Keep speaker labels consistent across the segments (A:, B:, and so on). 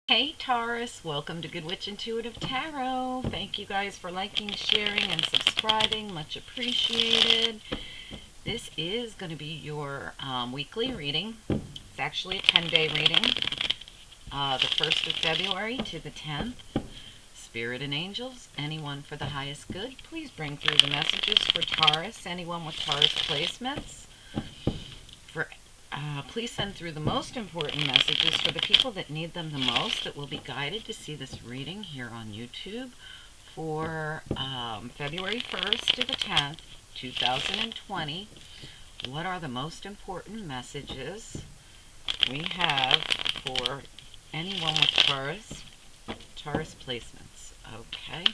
A: Hey Taurus, welcome to Good Witch Intuitive Tarot. Thank you guys for liking, sharing, and subscribing. Much appreciated. This is going to be your weekly reading. It's actually a 10-day reading. The 1st of February to the 10th. Spirit and angels, anyone for the highest good, please bring through the messages for Taurus. Anyone with Taurus placements. Please send through the most important messages for the people that need them the most, that will be guided to see this reading here on YouTube for February 1st to the 10th, 2020. What are the most important messages we have for anyone with Taurus placements? Okay.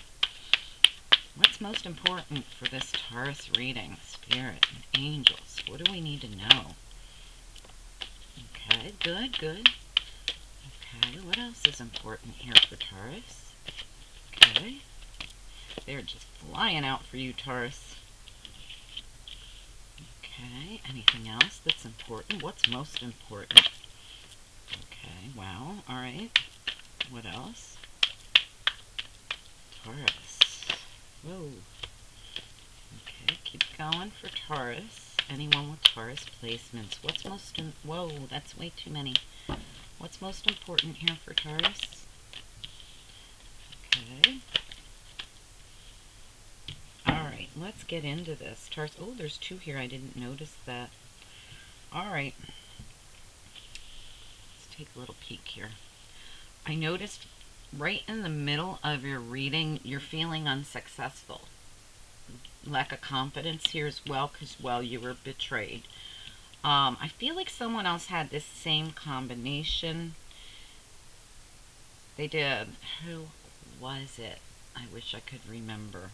A: What's most important for this Taurus reading? Spirit and angels. What do we need to know? Okay, good. Okay, what else is important here for Taurus? Okay, they're just flying out for you, Taurus. Okay, anything else that's important? What's most important? Okay, wow, alright. What else? Taurus. Whoa. Okay, keep going for Taurus. Anyone with Taurus placements. What's most whoa, that's way too many. What's most important here for Taurus? Okay. Alright, let's get into this. Taurus, oh, there's two here. I didn't notice that. Alright. Let's take a little peek here. I noticed right in the middle of your reading, you're feeling unsuccessful. Lack of confidence here as well, because, well, you were betrayed. I feel like someone else had this same combination. They did. Who was it? I wish I could remember.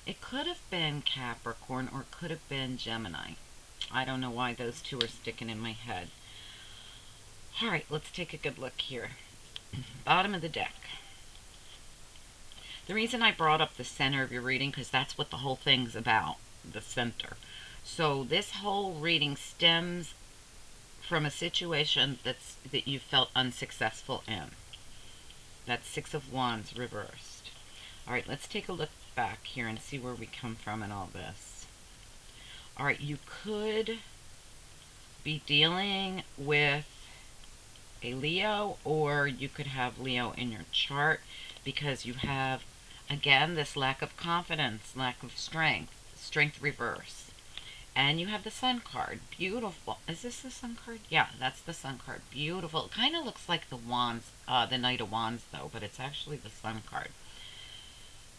A: It could have been Capricorn or it could have been Gemini. I don't know why those two are sticking in my head. Alright, let's take a good look here. Bottom of the deck. The reason I brought up the center of your reading, because that's what the whole thing's about, the center. So this whole reading stems from a situation that you felt unsuccessful in. That's Six of Wands reversed. All right, let's take a look back here and see where we come from in all this. All right, you could be dealing with a Leo, or you could have Leo in your chart, because you have, again, this lack of confidence, lack of strength reverse. And you have the Sun card. Beautiful. Is this the Sun card? Yeah, that's the Sun card. Beautiful. It kind of looks like the Wands, the Knight of Wands, though, but it's actually the Sun card.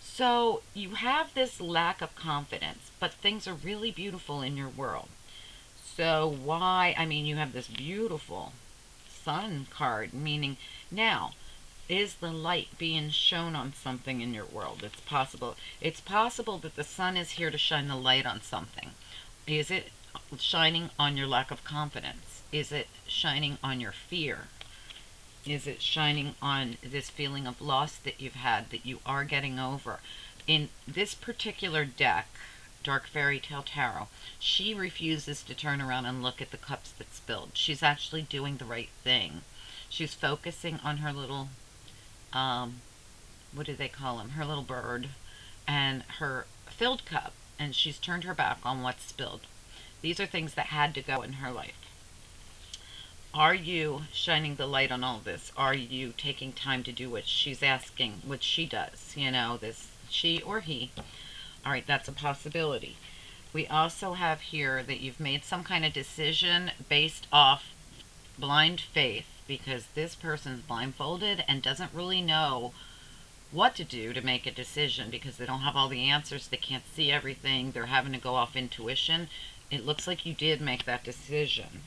A: So you have this lack of confidence, but things are really beautiful in your world. So why, I mean, you have this beautiful Sun card, meaning now, is the light being shown on something in your world? It's possible. It's possible that the sun is here to shine the light on something. Is it shining on your lack of confidence? Is it shining on your fear? Is it shining on this feeling of loss that you've had, that you are getting over? In this particular deck, Dark Fairy Tale Tarot, she refuses to turn around and look at the cups that spilled. She's actually doing the right thing. She's focusing on her little, what do they call him? Her little bird and her filled cup, and she's turned her back on what's spilled. These are things that had to go in her life. Are you shining the light on all this? Are you taking time to do what she's asking, what she does? You know, this, she or he. All right, that's a possibility. We also have here that you've made some kind of decision based off blind faith, because this person's blindfolded and doesn't really know what to do to make a decision, because they don't have all the answers. They can't see everything. They're having to go off intuition. It looks like you did make that decision.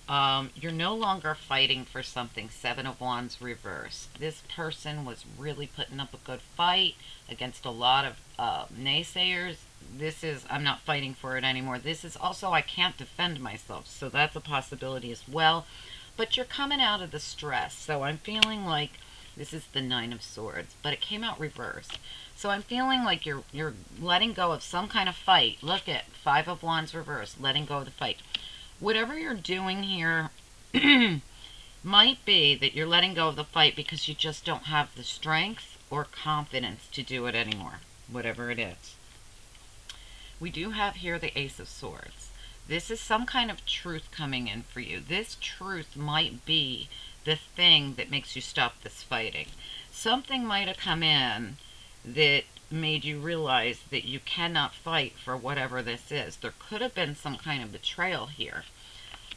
A: You're no longer fighting for something. Seven of Wands reversed. This person was really putting up a good fight against a lot of naysayers. This is, I'm not fighting for it anymore. This is also, I can't defend myself. So that's a possibility as well. But you're coming out of the stress. So I'm feeling like this is the Nine of Swords, but it came out reversed. So I'm feeling like you're letting go of some kind of fight. Look at Five of Wands reversed, letting go of the fight. Whatever you're doing here might be that you're letting go of the fight because you just don't have the strength or confidence to do it anymore, whatever it is. We do have here the Ace of Swords. This is some kind of truth coming in for you. This truth might be the thing that makes you stop this fighting. Something might have come in that made you realize that you cannot fight for whatever this is. There could have been some kind of betrayal here.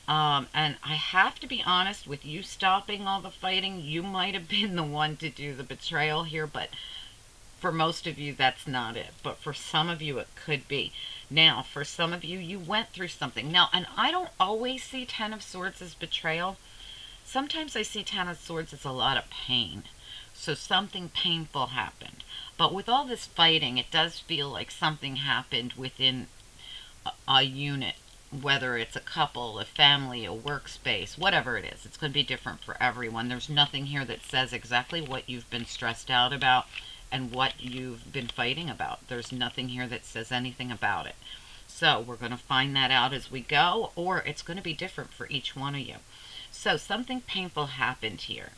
A: And I have to be honest with you, stopping all the fighting, you might have been the one to do the betrayal here, but for most of you, that's not it. But for some of you, it could be. Now, for some of you, you went through something. Now, and I don't always see Ten of Swords as betrayal. Sometimes I see Ten of Swords as a lot of pain. So something painful happened. But with all this fighting, it does feel like something happened within a unit, whether it's a couple, a family, a workspace, whatever it is. It's going to be different for everyone. There's nothing here that says exactly what you've been stressed out about and what you've been fighting about. There's nothing here that says anything about it. So we're going to find that out as we go, or it's going to be different for each one of you. So something painful happened here,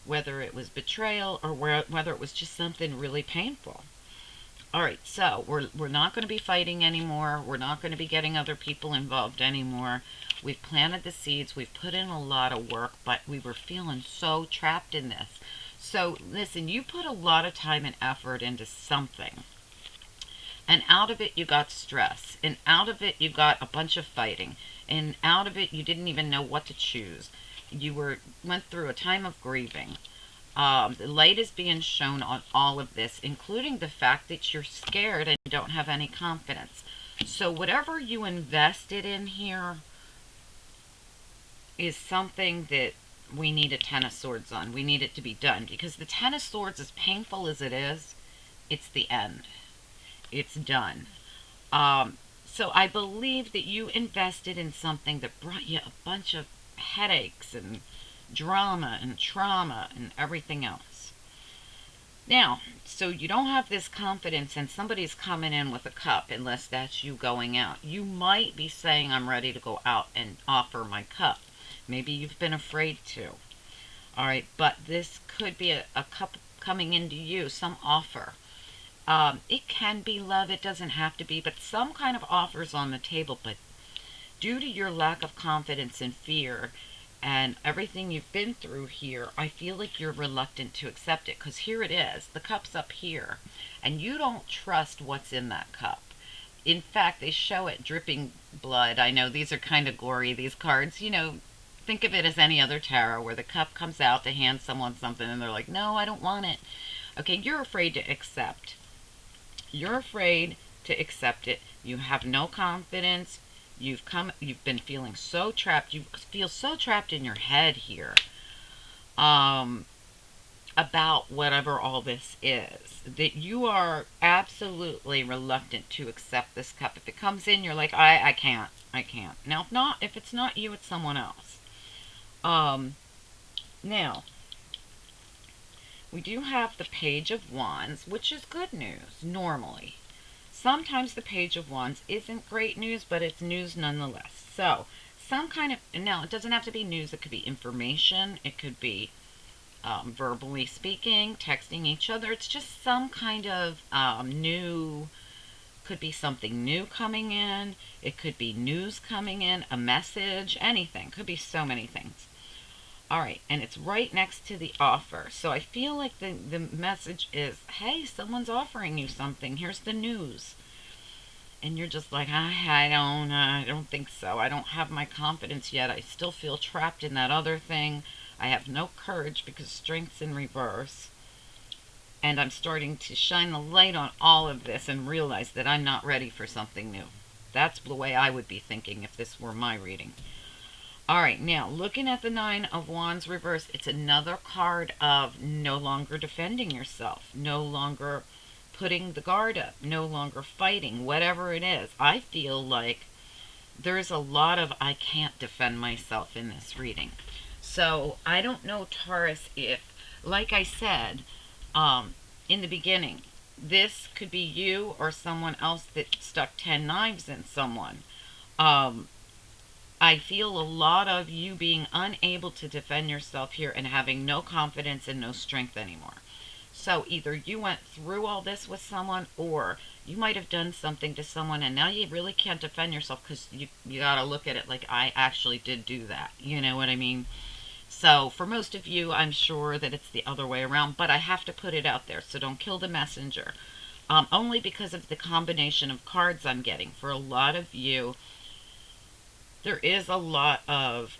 A: whether it was betrayal or whether it was just something really painful. All right, so we're not going to be fighting anymore. We're not going to be getting other people involved anymore. We've planted the seeds. We've put in a lot of work, but we were feeling so trapped in this. So listen, you put a lot of time and effort into something. And out of it, you got stress. And out of it, you got a bunch of fighting. And out of it, you didn't even know what to choose. You went through a time of grieving. The light is being shown on all of this, including the fact that you're scared and don't have any confidence. So whatever you invested in here is something that we need a Ten of Swords on. We need it to be done, because the Ten of Swords, as painful as it is, it's the end. It's done. So I believe that you invested in something that brought you a bunch of headaches and drama and trauma and everything else. Now, so you don't have this confidence and somebody's coming in with a cup, unless that's you going out. You might be saying, I'm ready to go out and offer my cup. Maybe you've been afraid to. All right, but this could be a cup coming into you, some offer. It can be love, it doesn't have to be, but some kind of offers on the table. But due to your lack of confidence and fear and everything you've been through here, I feel like you're reluctant to accept it, because here it is. The cup's up here, and you don't trust what's in that cup. In fact, they show it dripping blood. I know these are kind of gory, these cards. You know, think of it as any other tarot where the cup comes out to hand someone something and they're like, no, I don't want it. Okay, you're afraid to accept. You're afraid to accept it. You have no confidence. You've been feeling so trapped. You feel so trapped in your head here about whatever all this is, that you are absolutely reluctant to accept this cup. If it comes in, you're like, I can't. Now, if it's not you, it's someone else. Now, we do have the Page of Wands, which is good news, normally. Sometimes the Page of Wands isn't great news, but it's news nonetheless. So, some kind of, now it doesn't have to be news, it could be information, it could be verbally speaking, texting each other. It's just some kind of new, could be something new coming in, it could be news coming in, a message, anything. Could be so many things. All right, and it's right next to the offer. So I feel like the message is, hey, someone's offering you something. Here's the news. And you're just like, I don't think so. I don't have my confidence yet. I still feel trapped in that other thing. I have no courage because strength's in reverse. And I'm starting to shine the light on all of this and realize that I'm not ready for something new. That's the way I would be thinking if this were my reading. All right, now, looking at the Nine of Wands reverse, it's another card of no longer defending yourself, no longer putting the guard up, no longer fighting, whatever it is. I feel like there's a lot of I can't defend myself in this reading. So I don't know, Taurus, if, like I said in the beginning, this could be you or someone else that stuck 10 knives in someone. I feel a lot of you being unable to defend yourself here and having no confidence and no strength anymore. So either you went through all this with someone, or you might have done something to someone and now you really can't defend yourself because you got to look at it like, I actually did do that. You know what I mean? So for most of you, I'm sure that it's the other way around, but I have to put it out there. So don't kill the messenger. Only because of the combination of cards I'm getting. For a lot of you, there is a lot of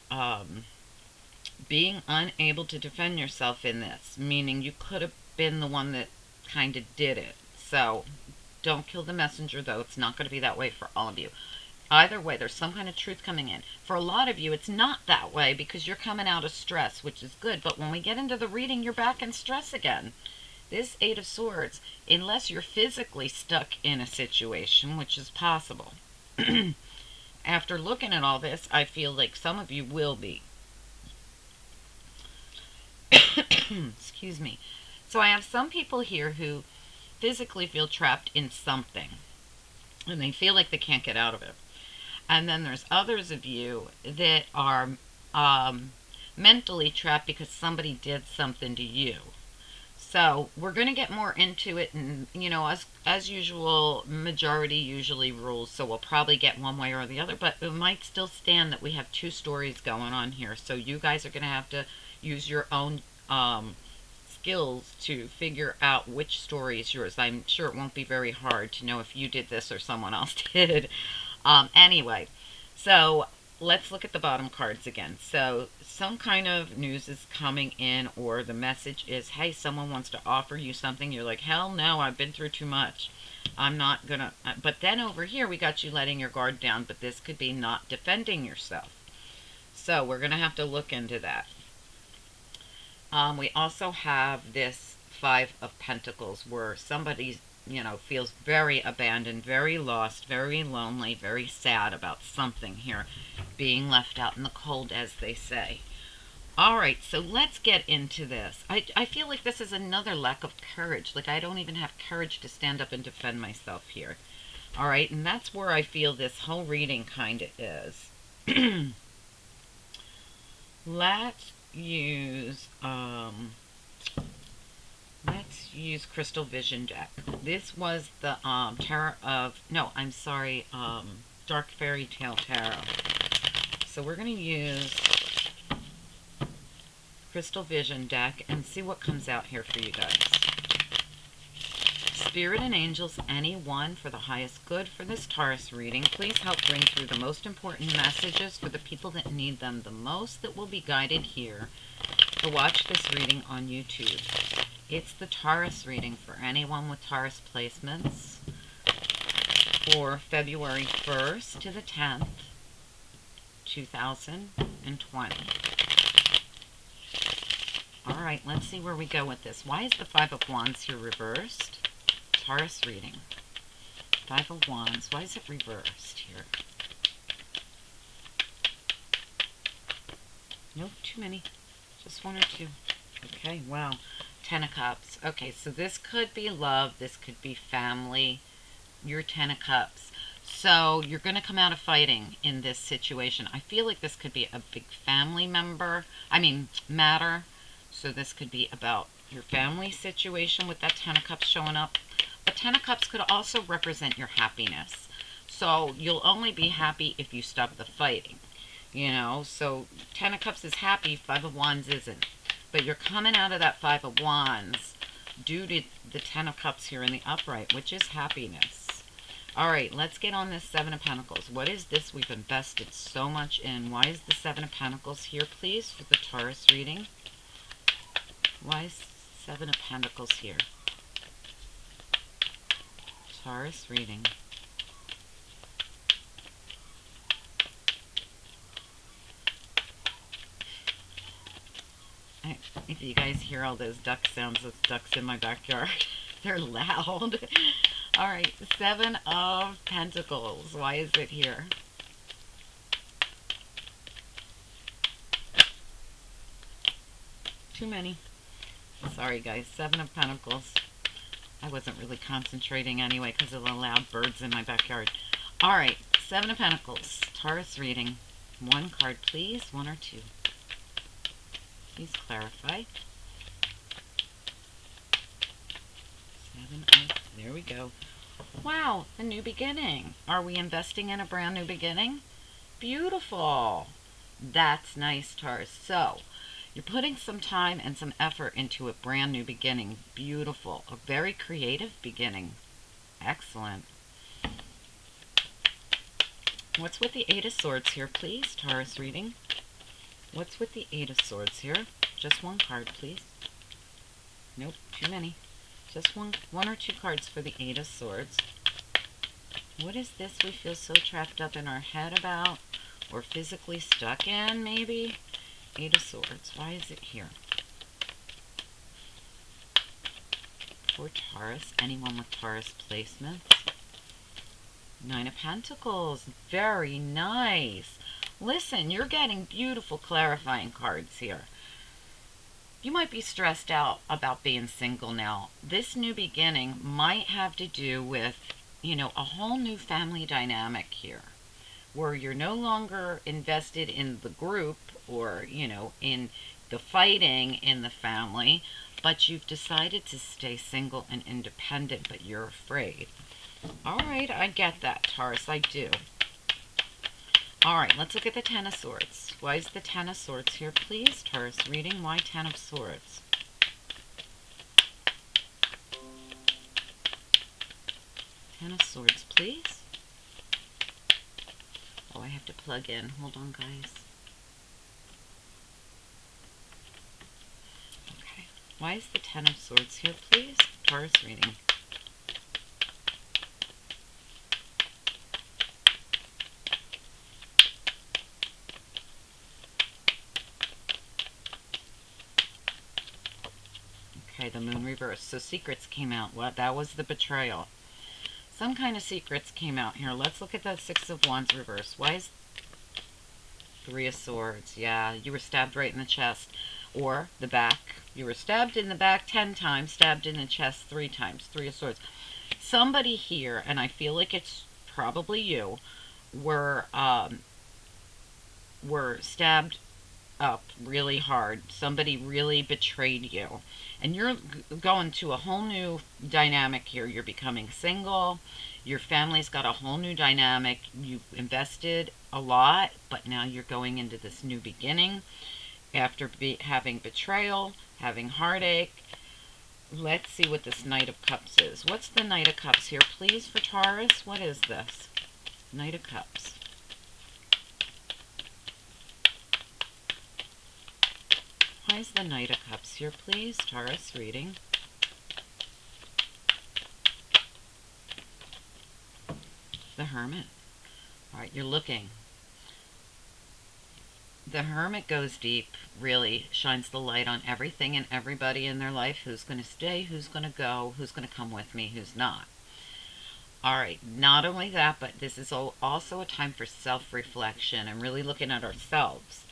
A: being unable to defend yourself in this, meaning you could have been the one that kind of did it. So don't kill the messenger, though. It's not going to be that way for all of you. Either way, there's some kind of truth coming in. For a lot of you, it's not that way because you're coming out of stress, which is good. But when we get into the reading, you're back in stress again. This Eight of Swords, unless you're physically stuck in a situation, which is possible. After looking at all this, I feel like some of you will be. Excuse me. So I have some people here who physically feel trapped in something, and they feel like they can't get out of it. And then there's others of you that are mentally trapped because somebody did something to you. So we're going to get more into it, and as usual, majority usually rules, so we'll probably get one way or the other, but it might still stand that we have two stories going on here. So you guys are going to have to use your own skills to figure out which story is yours. I'm sure it won't be very hard to know if you did this or someone else did. Anyway, so let's look at the bottom cards again. So some kind of news is coming in, or the message is, hey, someone wants to offer you something. You're like, hell no, I've been through too much. I'm not gonna. But then over here, we got you letting your guard down, but this could be not defending yourself. So we're going to have to look into that. We also have this Five of Pentacles, where somebody, feels very abandoned, very lost, very lonely, very sad about something here, being left out in the cold, as they say. All right, so let's get into this. I feel like this is another lack of courage. Like, I don't even have courage to stand up and defend myself here. All right, and that's where I feel this whole reading kind of is. Let's use Crystal Vision deck. This was the Tarot of, no, I'm sorry, Dark Fairy Tale Tarot. So we're going to use Crystal Vision deck and see what comes out here for you guys. Spirit and angels, anyone for the highest good for this Taurus reading, please help bring through the most important messages for the people that need them the most, that will be guided here to watch this reading on YouTube. It's the Taurus reading for anyone with Taurus placements for February 1st to the 10th, 2020. All right, let's see where we go with this. Why is the Five of Wands here reversed? Taurus reading. Five of Wands. Why is it reversed here? Nope, too many. Just one or two. Okay, wow. Ten of Cups. Okay, so this could be love. This could be family. Your Ten of Cups. So you're going to come out of fighting in this situation. I feel like this could be a big family matter. So this could be about your family situation with that Ten of Cups showing up. But Ten of Cups could also represent your happiness. So you'll only be happy if you stop the fighting. So Ten of Cups is happy, Five of Wands isn't. But you're coming out of that Five of Wands due to the Ten of Cups here in the upright, which is happiness. All right, let's get on this Seven of Pentacles. What is this we've invested so much in? Why is the Seven of Pentacles here, please, for the Taurus reading? Why is Seven of Pentacles here? Taurus reading. If you guys hear all those duck sounds, those ducks in my backyard, they're loud. All right, Seven of Pentacles. Why is it here? Too many. Sorry, guys. Seven of Pentacles. I wasn't really concentrating anyway because of the loud birds in my backyard. All right, Seven of Pentacles. Taurus reading. One card, please. One or two. Please clarify. Seven. Oh, there we go. Wow, a new beginning. Are we investing in a brand new beginning? Beautiful. That's nice, Taurus. So, you're putting some time and some effort into a brand new beginning. Beautiful. A very creative beginning. Excellent. What's with the Eight of Swords here, please, Taurus reading? What's with the Eight of Swords here? Just one card, please. Nope, too many. Just one or two cards for the Eight of Swords. What is this we feel so trapped up in our head about? Or physically stuck in, maybe? Eight of Swords. Why is it here? For Taurus. Anyone with Taurus placements? Nine of Pentacles. Very nice. Listen, you're getting beautiful clarifying cards here. You might be stressed out about being single now. This new beginning might have to do with, you know, a whole new family dynamic here, where you're no longer invested in the group or, you know, in the fighting in the family, but you've decided to stay single and independent, but you're afraid. All right, I get that, Taurus, I do. All right, let's look at the Ten of Swords. Why is the Ten of Swords here, please? Taurus reading, why Ten of Swords? Ten of Swords, please. Oh, I have to plug in. Hold on, guys. Okay. Why is the Ten of Swords here, please? Taurus reading. Okay, the Moon reversed. So secrets came out. What? That was the betrayal. Some kind of secrets came out here. Let's look at that Six of Wands reverse. Why is Three of Swords? Yeah, you were stabbed right in the chest or the back. You were stabbed in the back 10 times, stabbed in the chest 3 times. Three of Swords. Somebody here, and I feel like it's probably you, were stabbed up really hard. Somebody really betrayed you. And you're going to a whole new dynamic here. You're becoming single. Your family's got a whole new dynamic. You've invested a lot, but now you're going into this new beginning after having betrayal, having heartache. Let's see what this Knight of Cups is. What's the Knight of Cups here, please, for Taurus? What is this? Knight of Cups. Why is the Knight of Cups here, please? Taurus reading. The Hermit. All right, you're looking. The Hermit goes deep, really shines the light on everything and everybody in their life. Who's going to stay, who's going to go, who's going to come with me, who's not. All right, not only that, but this is also a time for self-reflection and really looking at ourselves.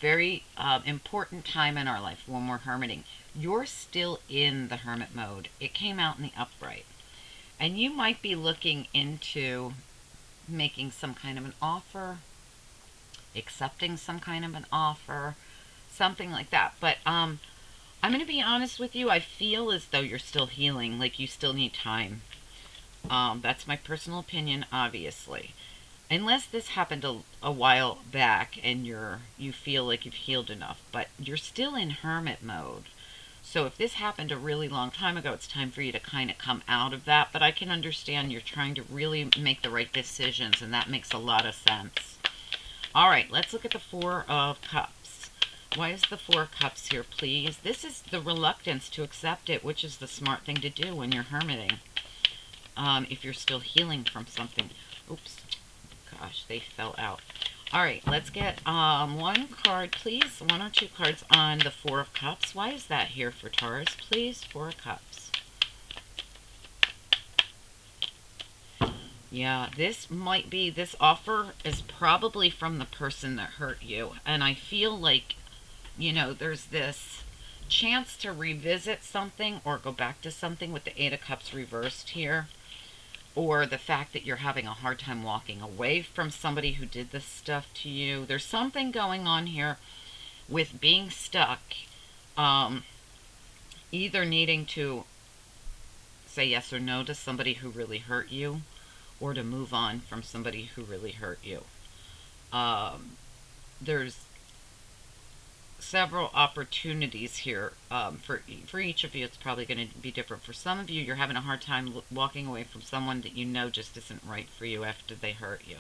A: Very important time in our life when we're hermiting. You're still in the hermit mode. It came out in the upright. And you might be looking into making some kind of an offer, accepting some kind of an offer, something like that. But I'm going to be honest with you. I feel as though you're still healing, like you still need time. That's my personal opinion, obviously. Unless this happened a while back and you feel like you've healed enough, but you're still in hermit mode. So if this happened a really long time ago, it's time for you to kind of come out of that. But I can understand you're trying to really make the right decisions, and that makes a lot of sense. All right, let's look at the Four of Cups. Why is the Four of Cups here, please? This is the reluctance to accept it, which is the smart thing to do when you're hermiting. If you're still healing from something. Oops. Gosh, they fell out. All right, let's get one card, please. One or two cards on the Four of Cups. Why is that here for Taurus, please? Four of Cups. Yeah, this offer is probably from the person that hurt you. And I feel like, you know, there's this chance to revisit something or go back to something with the Eight of Cups reversed here. or the fact that you're having a hard time walking away from somebody who did this stuff to you. There's something going on here with being stuck, um, either needing to say yes or no to somebody who really hurt you, or to move on from somebody who really hurt you. There's several opportunities here, for each of you. It's probably going to be different. For some of you, you're having a hard time walking away from someone that you know just isn't right for you after they hurt you.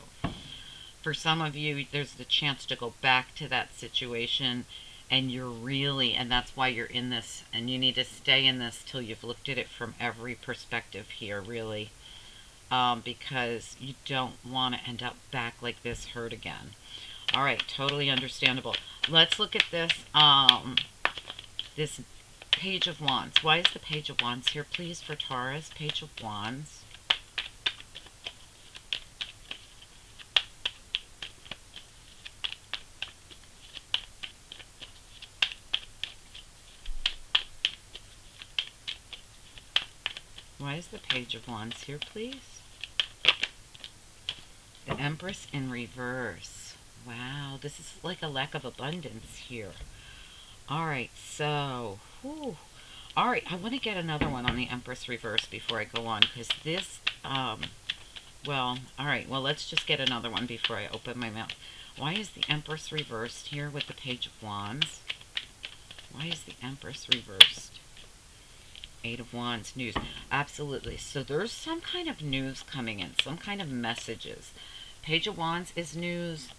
A: For some of you, there's the chance to go back to that situation, and and that's why you're in this, and you need to stay in this till you've looked at it from every perspective here, really, because you don't want to end up back like this hurt again. All right, totally understandable. Let's look at this, this Page of Wands. Why is the Page of Wands here, please, for Taurus? Page of Wands. Why is the Page of Wands here, please? The Empress in reverse. Wow, this is like a lack of abundance here. All right, so, whew. All right, I want to get another one on the Empress reverse before I go on, because this, well, all right, well, let's just get another one before I open my mouth. Why is the Empress reversed here with the Page of Wands? Why is the Empress reversed? Eight of Wands, news. Absolutely. So there's some kind of news coming in, some kind of messages. Page of Wands is news.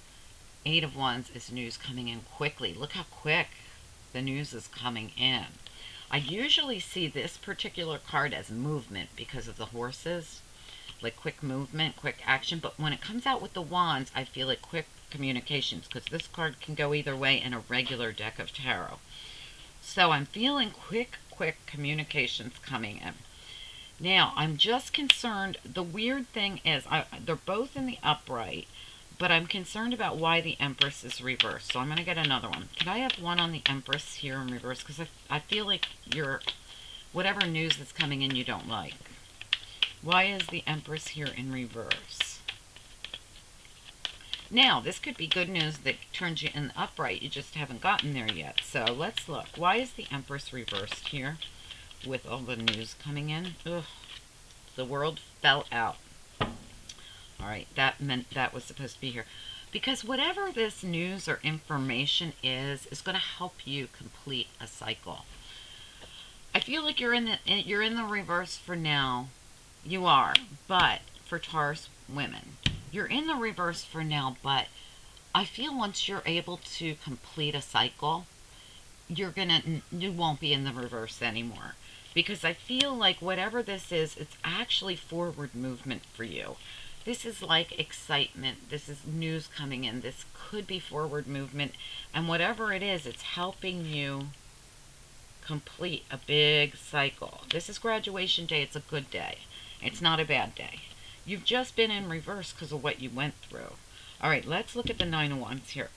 A: Eight of Wands is news coming in quickly. Look how quick the news is coming in. I usually see this particular card as movement because of the horses, like quick movement, quick action. But when it comes out with the wands, I feel like quick communications, because this card can go either way in a regular deck of tarot. So I'm feeling quick communications coming in. Now, I'm just concerned. The weird thing is, they're both in the upright, but I'm concerned about why the Empress is reversed. So I'm going to get another one. Can I have one on the Empress here in reverse? Because I feel like whatever news that's coming in you don't like. Why is the Empress here in reverse? Now, this could be good news that turns you in the upright. You just haven't gotten there yet. So let's look. Why is the Empress reversed here with all the news coming in? Ugh, the world fell out. All right, that meant that was supposed to be here. Because whatever this news or information is going to help you complete a cycle. I feel like you're in the reverse for now. You are, but for Taurus women, you're in the reverse for now, but I feel once you're able to complete a cycle, you won't be in the reverse anymore. Because I feel like whatever this is, it's actually forward movement for you. This is like excitement. This is news coming in. This could be forward movement. And whatever it is, it's helping you complete a big cycle. This is graduation day. It's a good day. It's not a bad day. You've just been in reverse because of what you went through. All right, let's look at the Nine of Wands here.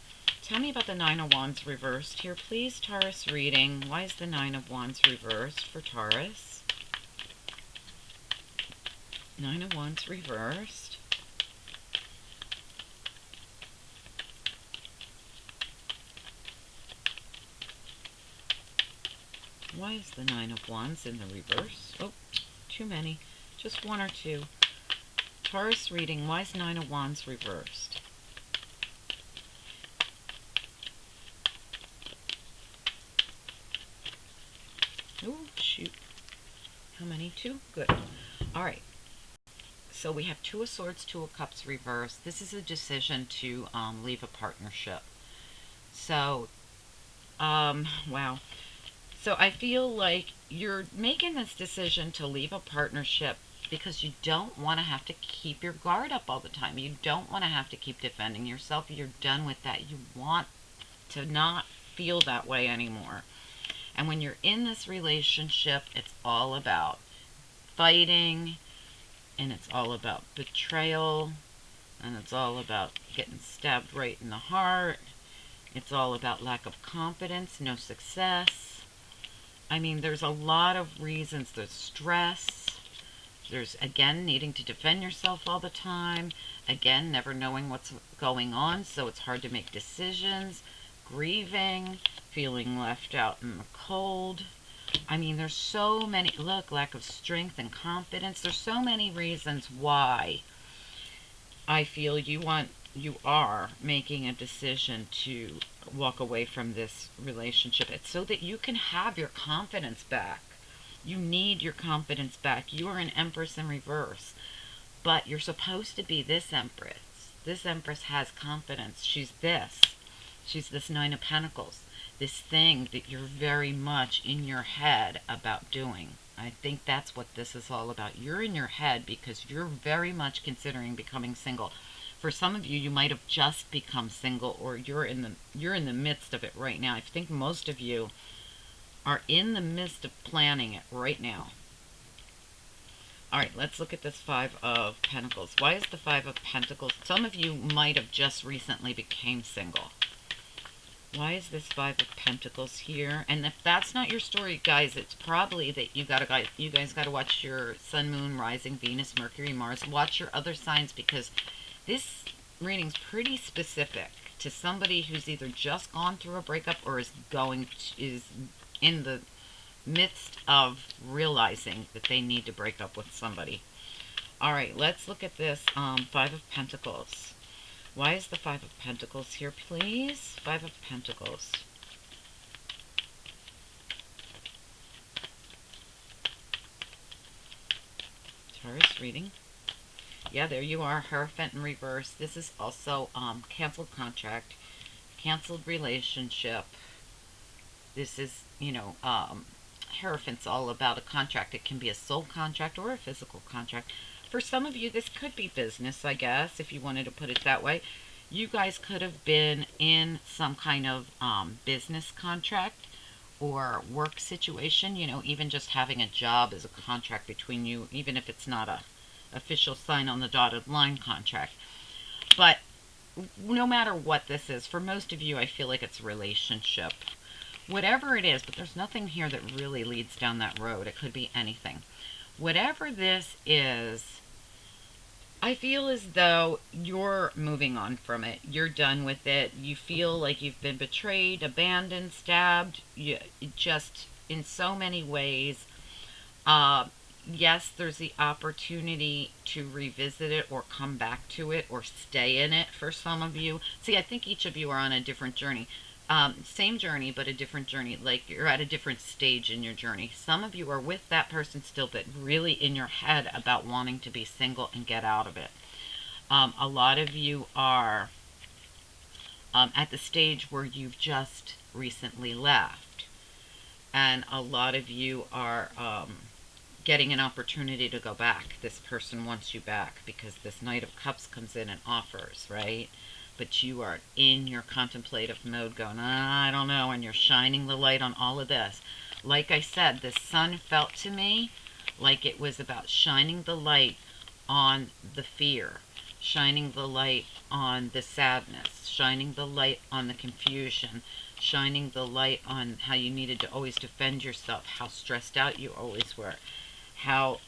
A: Tell me about the Nine of Wands reversed here, please, Taurus reading. Why is the Nine of Wands reversed for Taurus? Nine of Wands reversed. Why is the Nine of Wands in the reverse? Oh, too many. Just one or two. Taurus reading. Why is Nine of Wands reversed? Oh, shoot. How many? Two? Good. All right. So we have Two of Swords, Two of Cups reversed. This is a decision to leave a partnership. So, wow. So I feel like you're making this decision to leave a partnership because you don't want to have to keep your guard up all the time. You don't want to have to keep defending yourself. You're done with that. You want to not feel that way anymore. And when you're in this relationship, it's all about fighting, and it's all about betrayal, and it's all about getting stabbed right in the heart. It's all about lack of confidence, no success. I mean, there's a lot of reasons. There's stress. There's, again, needing to defend yourself all the time. Again, never knowing what's going on, so it's hard to make decisions. Grieving, feeling left out in the cold. I mean, there's so many, look, lack of strength and confidence. There's so many reasons why I feel you are making a decision to walk away from this relationship. It's so that you can have your confidence back. You need your confidence back. You are an Empress in reverse, but you're supposed to be this Empress. This Empress has confidence. She's this. She's this Nine of Pentacles. This thing that you're very much in your head about doing. I think that's what this is all about. You're in your head because you're very much considering becoming single. For some of you, you might have just become single, or you're in the midst of it right now. I think most of you are in the midst of planning it right now. All right, let's look at this Five of Pentacles. Why is the Five of Pentacles? Some of you might have just recently became single. Why is this Five of Pentacles here? And if that's not your story, guys, it's probably that you guys got to watch your Sun, Moon, Rising, Venus, Mercury, Mars. Watch your other signs, because this reading's pretty specific to somebody who's either just gone through a breakup or is in the midst of realizing that they need to break up with somebody. All right, let's look at this Five of Pentacles. Why is the Five of Pentacles here, please? Five of Pentacles. Taurus reading. Yeah, there you are, Hierophant in reverse. This is also canceled contract, canceled relationship. This is, Hierophant's all about a contract. It can be a soul contract or a physical contract. For some of you, this could be business, I guess, if you wanted to put it that way. You guys could have been in some kind of business contract or work situation. Even just having a job is a contract between you, even if it's not a official sign on the dotted line contract. But no matter what this is, for most of you, I feel like it's a relationship. Whatever it is, but there's nothing here that really leads down that road. It could be anything. Whatever this is, I feel as though you're moving on from it. You're done with it. You feel like you've been betrayed, abandoned, stabbed. Just in so many ways. Yes, there's the opportunity to revisit it or come back to it or stay in it for some of you. See, I think each of you are on a different journey. Same journey, but a different journey. Like, you're at a different stage in your journey. Some of you are with that person still, but really in your head about wanting to be single and get out of it. A lot of you are at the stage where you've just recently left. And a lot of you are getting an opportunity to go back. This person wants you back because this Knight of Cups comes in and offers, right? But you are in your contemplative mode going, I don't know, and you're shining the light on all of this. Like I said, the sun felt to me like it was about shining the light on the fear, shining the light on the sadness, shining the light on the confusion, shining the light on how you needed to always defend yourself, how stressed out you always were, how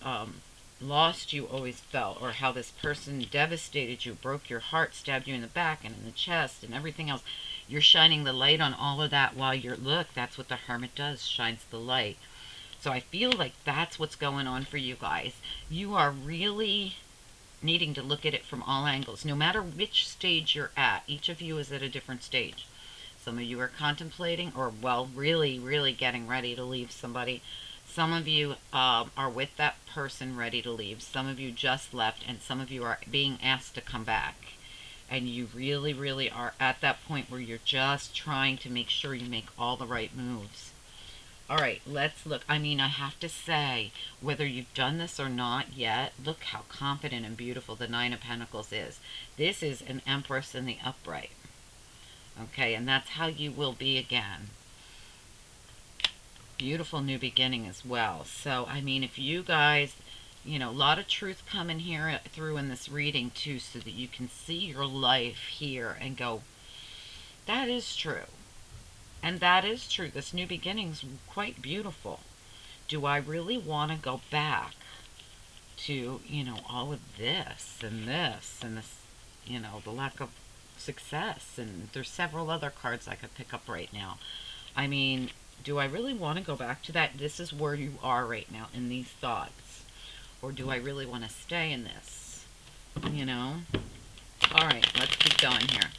A: lost you always felt, or how this person devastated you, broke your heart, stabbed you in the back and in the chest and everything else. You're shining the light on all of that while look, that's what the Hermit does, shines the light. So I feel like that's what's going on for you guys. You are really needing to look at it from all angles, no matter which stage you're at. Each of you is at a different stage. Some of you are contemplating, or well, really, really getting ready to leave somebody. Some of you are with that person ready to leave. Some of you just left, and some of you are being asked to come back. And you really, really are at that point where you're just trying to make sure you make all the right moves. All right, let's look. I mean, I have to say, whether you've done this or not yet, look how confident and beautiful the Nine of Pentacles is. This is an Empress in the upright. Okay, and that's how you will be again. Beautiful new beginning as well. So, I mean, if you guys, a lot of truth coming here through in this reading too, so that you can see your life here and go, that is true. And that is true. This new beginning's quite beautiful. Do I really want to go back to, all of this and this and this, the lack of success. And there's several other cards I could pick up right now. I mean, do I really want to go back to that? This is where you are right now in these thoughts. Or do I really want to stay in this? All right, let's keep going here.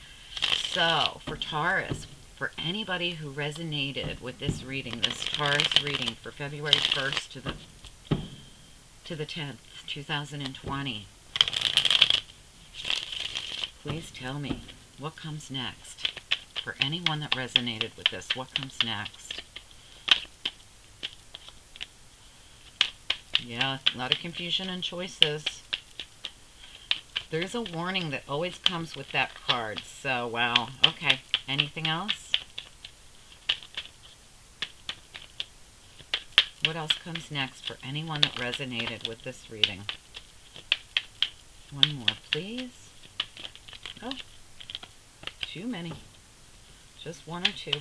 A: So, for Taurus, for anybody who resonated with this reading, this Taurus reading for February 1st to the 10th, 2020, please tell me what comes next. For anyone that resonated with this, what comes next? Yeah, a lot of confusion and choices. There's a warning that always comes with that card. So, wow. Okay. Anything else? What else comes next for anyone that resonated with this reading? One more, please. Oh, too many. Just one or two.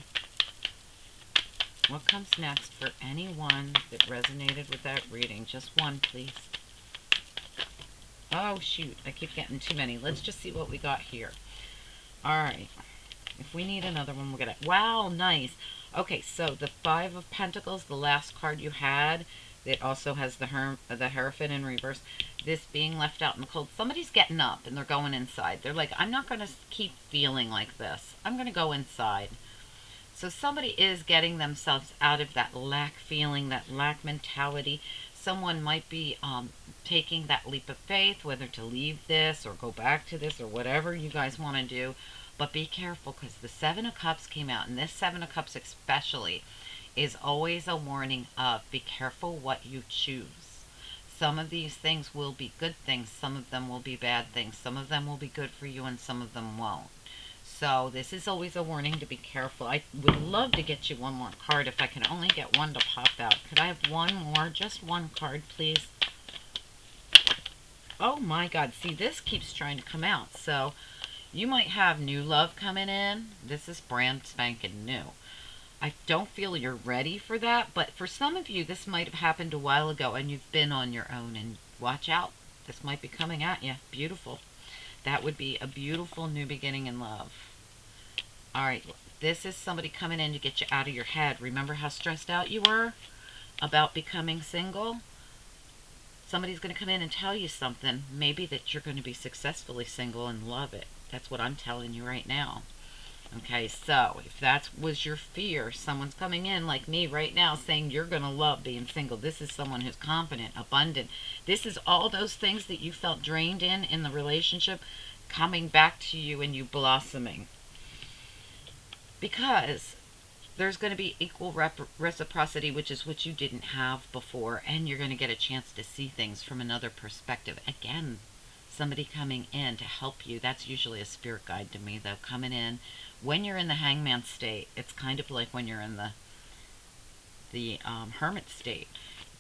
A: What comes next for anyone that resonated with that reading? Just one, please. Oh, shoot. I keep getting too many. Let's just see what we got here. All right. If we need another one, we'll get it. Wow, nice. Okay, so the Five of Pentacles, the last card you had, it also has the Hierophant in reverse. This being left out in the cold. Somebody's getting up and they're going inside. They're like, I'm not going to keep feeling like this. I'm going to go inside. So somebody is getting themselves out of that lack feeling, that lack mentality. Someone might be taking that leap of faith, whether to leave this or go back to this or whatever you guys want to do. But be careful, because the Seven of Cups came out, and this Seven of Cups especially is always a warning of be careful what you choose. Some of these things will be good things, some of them will be bad things, some of them will be good for you, and some of them won't. So this is always a warning to be careful. I would love to get you one more card if I can only get one to pop out. Could I have one more? Just one card, please. Oh my God. See, this keeps trying to come out. So you might have new love coming in. This is brand spanking new. I don't feel you're ready for that, but for some of you, this might have happened a while ago and you've been on your own, and watch out. This might be coming at you. Beautiful. That would be a beautiful new beginning in love. All right, this is somebody coming in to get you out of your head. Remember how stressed out you were about becoming single? Somebody's going to come in and tell you something, maybe that you're going to be successfully single and love it. That's what I'm telling you right now. Okay, so if that was your fear, someone's coming in like me right now saying you're going to love being single. This is someone who's confident, abundant. This is all those things that you felt drained in the relationship coming back to you and you blossoming. Because there's going to be equal reciprocity, which is what you didn't have before, and you're going to get a chance to see things from another perspective. Again, somebody coming in to help you. That's usually a spirit guide to me, though, coming in. When you're in the hangman state, it's kind of like when you're in the hermit state.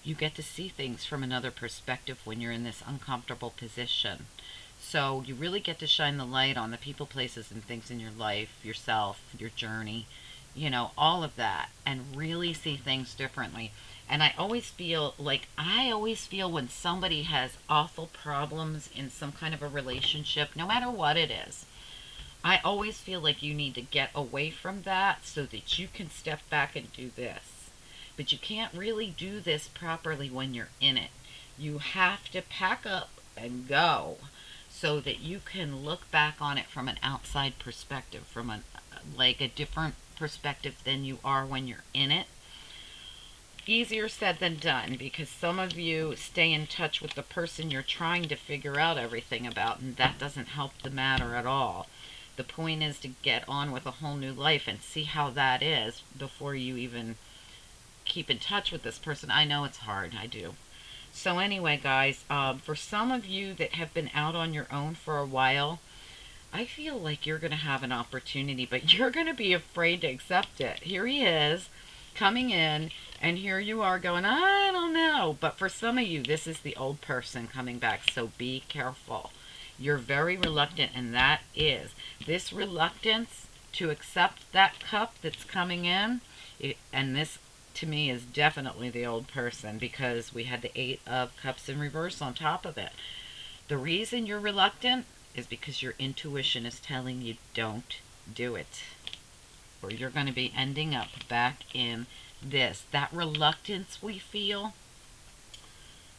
A: You get to see things from another perspective when you're in this uncomfortable position. So you really get to shine the light on the people, places, and things in your life, yourself, your journey, all of that, and really see things differently. And I always feel when somebody has awful problems in some kind of a relationship, no matter what it is, I always feel like you need to get away from that so that you can step back and do this. But you can't really do this properly when you're in it. You have to pack up and go so that you can look back on it from an outside perspective, from a different perspective than you are when you're in it. Easier said than done, because some of you stay in touch with the person you're trying to figure out everything about, and that doesn't help the matter at all. The point is to get on with a whole new life and see how that is before you even keep in touch with this person. I know it's hard. I do. So anyway, guys, for some of you that have been out on your own for a while, I feel like you're going to have an opportunity, but you're going to be afraid to accept it. Here he is coming in, and here you are going, I don't know. But for some of you, this is the old person coming back, so be careful. You're very reluctant, and that is this reluctance to accept that cup that's coming in, and this to me is definitely the old person, because we had the Eight of Cups in reverse on top of it. The reason you're reluctant is because your intuition is telling you don't do it, or you're going to be ending up back in this. That reluctance we feel,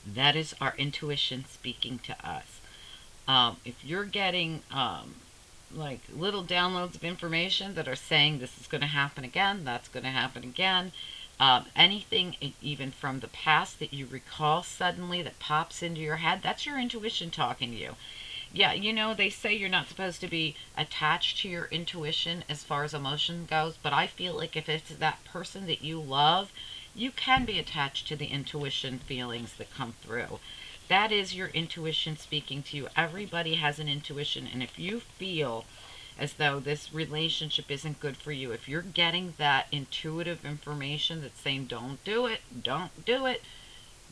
A: that is our intuition speaking to us. If you're getting like little downloads of information that are saying this is going to happen again, that's going to happen again, anything even from the past that you recall suddenly that pops into your head, that's your intuition talking to you. Yeah, you know, they say you're not supposed to be attached to your intuition as far as emotion goes, but I feel like if it's that person that you love, you can be attached to the intuition feelings that come through. That is your intuition speaking to you. Everybody has an intuition, and if you feel as though this relationship isn't good for you, if you're getting that intuitive information that's saying don't do it, don't do it,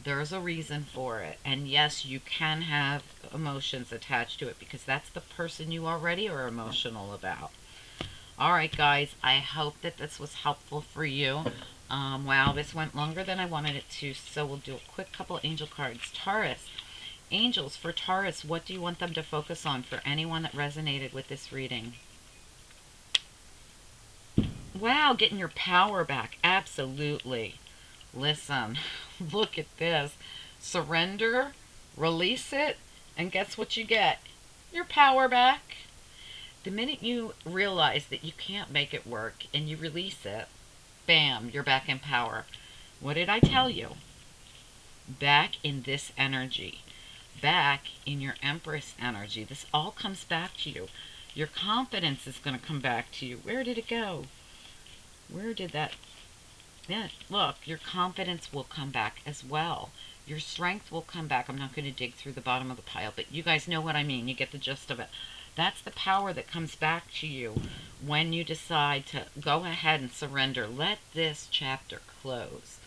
A: there's a reason for it. And yes, you can have emotions attached to it, because that's the person you already are emotional about. All right, guys, I hope that this was helpful for you. Wow, this went longer than I wanted it to, so we'll do a quick couple of angel cards. Taurus. Angels, for Taurus, what do you want them to focus on for anyone that resonated with this reading? Wow, getting your power back. Absolutely. Listen, look at this. Surrender, release it, and guess what you get? Your power back. The minute you realize that you can't make it work and you release it, bam, you're back in power. What did I tell you? Back in this energy. Back in your Empress energy. This all comes back to you. Your confidence is going to come back to you. Where did it go? Where did that... Yeah, look, your confidence will come back as well. Your strength will come back. I'm not going to dig through the bottom of the pile, but you guys know what I mean. You get the gist of it. That's the power that comes back to you when you decide to go ahead and surrender. Let this chapter close.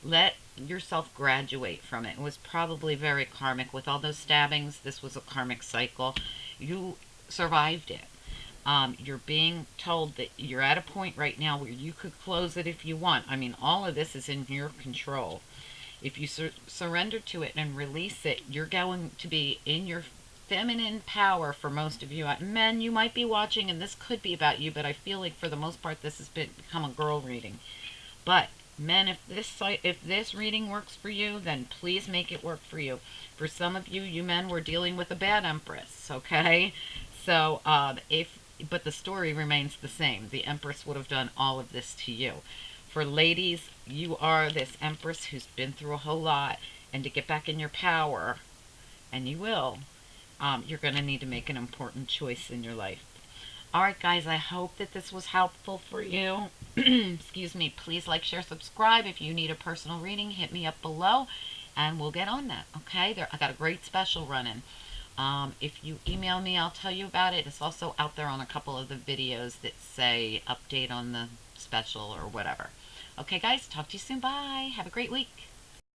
A: Let yourself graduate from it. It was probably very karmic. With all those stabbings, this was a karmic cycle. You survived it. You're being told that you're at a point right now where you could close it if you want. I mean, all of this is in your control. If you surrender to it and release it, you're going to be in your feminine power for most of you. Men, you might be watching, and this could be about you, but I feel like for the most part this has become a girl reading. But men, if this reading works for you, then please make it work for you. For some of you, you men were dealing with a bad Empress, okay? So, but the story remains the same. The Empress would have done all of this to you. For ladies, you are this Empress who's been through a whole lot, and to get back in your power, and you will, you're going to need to make an important choice in your life. Alright guys, I hope that this was helpful for you. Excuse me. Please like, share, subscribe. If you need a personal reading, hit me up below and we'll get on that. Okay, I got a great special running. If you email me, I'll tell you about it. It's also out there on a couple of the videos that say update on the special or whatever. Okay guys, talk to you soon. Bye. Have a great week.